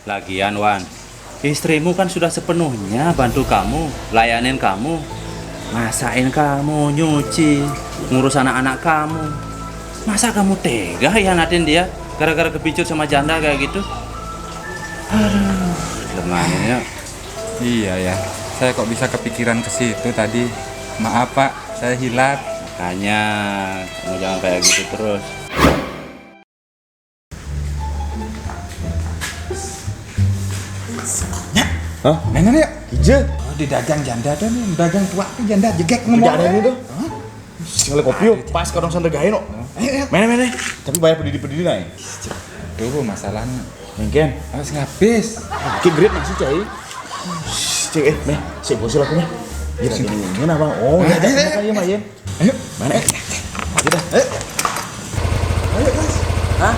Lagian Wan, istrimu kan sudah sepenuhnya bantu kamu, layanin kamu, masakin kamu, nyuci, ngurus anak-anak kamu. Masa kamu tega hianatin dia gara-gara kepicut sama janda kayak gitu? Aduh, lemahnya. Iya ya, saya kok bisa kepikiran ke situ tadi. Maaf Pak, saya hilap. Makanya kamu jangan kayak gitu terus. Hah? Mana ya? Hijau. Oh, di dagang janda tuh nih, dagang tua tuh janda jegek ngomong. Janda ini tuh. Ngele kopi yuk, pas ke orang santai gawe no. Ayo. Mana. Tapi bayar pedidi naik. Tuh masalahnya. Mungkin. Harus ngabis. Oke, great masih cai. Cek meh, si bos lah punya. Ya ini apa? Oh, ya ada kayak main. Ayo. Mana? Ayo dah. Ayo, Mas. Hah?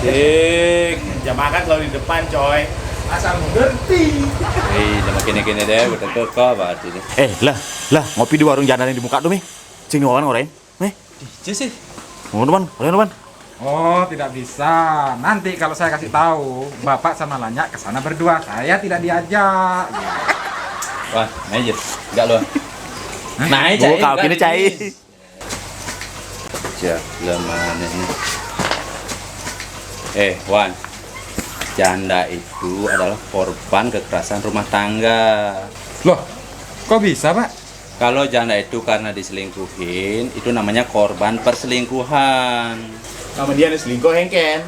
Dik, Jam makan kalau di depan, coy. Asal mengerti. udah gini-gini deh, udah kekeh banget ini. Lah, ngopi di warung janda yang di muka tuh, Mi. Sing ngawan orang, Meh. Iya sih. Teman, teman. Oh, tidak bisa. Nanti kalau saya kasih tahu, Bapak sama Lanya ke sana berdua. Saya tidak diajak. Wah, naik aja. Enggak loh. Naik Oh, kau kini cai. Ya, lemahnya ini. Wan, janda itu adalah korban kekerasan rumah tangga. Loh, kok bisa, Pak? Kalau janda itu karena diselingkuhin, itu namanya korban perselingkuhan. Nama dia nih selingkuh, Hengken.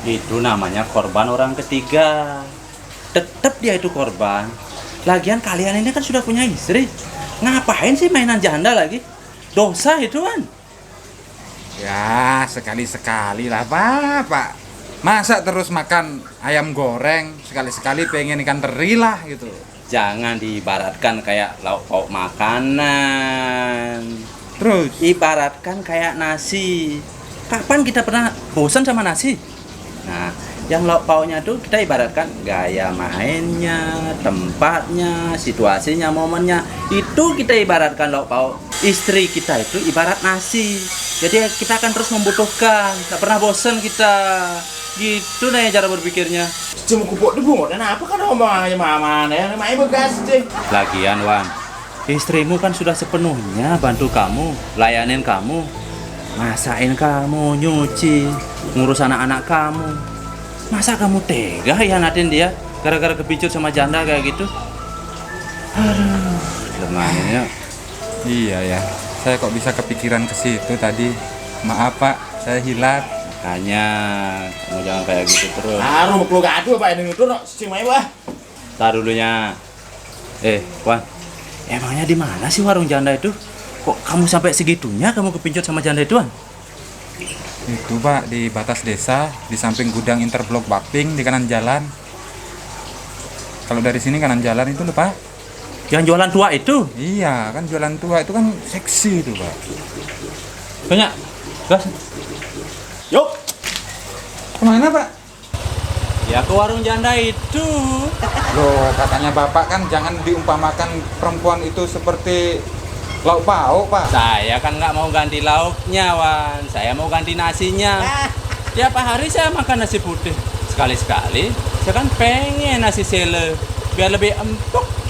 Itu namanya korban orang ketiga. Tetap dia itu korban. Lagian kalian ini kan sudah punya istri. Ngapain sih mainan janda lagi? Dosa itu kan. Ya, sekali-sekali lah, Pak. Masa terus makan ayam goreng, sekali-sekali pengen ikan teri lah gitu. Jangan diibaratkan kayak lauk pauk makanan. Terus, Ibaratkan kayak nasi. Kapan kita pernah bosan sama nasi? Nah, yang lauk pauknya tuh kita ibaratkan gaya mainnya, tempatnya, situasinya, momennya. Itu kita ibaratkan lauk pauk. Istri kita itu ibarat nasi. Jadi kita akan terus membutuhkan. Tak pernah bosan kita. Gitu nih cara berpikirnya. Cuma kupuk di bungut, dan apa kan omongannya mama nih? Main bekas deh. Lagian Wan, istrimu kan sudah sepenuhnya bantu kamu, layanin kamu, masakin kamu, nyuci, ngurus anak-anak kamu. Masa kamu tega hianatin dia gara-gara kepicut sama janda kayak gitu? Aduh, lemahnya. iya ya. Saya kok bisa kepikiran ke situ tadi. Maaf, Pak, saya hilap. Makanya kamu jangan kayak gitu terus. Rumah keluarga aduh apa ini itu no, sing main wah. Tar dulunya. Wan, emangnya di mana sih warung janda itu? Kok kamu sampai segitunya kamu kepincut sama janda itu, Wan? Itu, Pak, di batas desa, di samping gudang Interblok Bakping di kanan jalan. Kalau dari sini kanan jalan itu loh, Pak. Yang jualan tua itu? Iya, kan jualan tua itu kan seksi itu, Pak. Banyak. Gas. Yuk. Kemana, Pak? Ya ke warung janda itu. Loh, katanya Bapak kan jangan diumpamakan perempuan itu seperti lauk pauk, Pak. Saya kan nggak mau ganti lauknya, Wan. Saya mau ganti nasinya. Tiap hari saya makan nasi putih. Sekali-sekali, saya kan pengen nasi sele. Biar lebih empuk.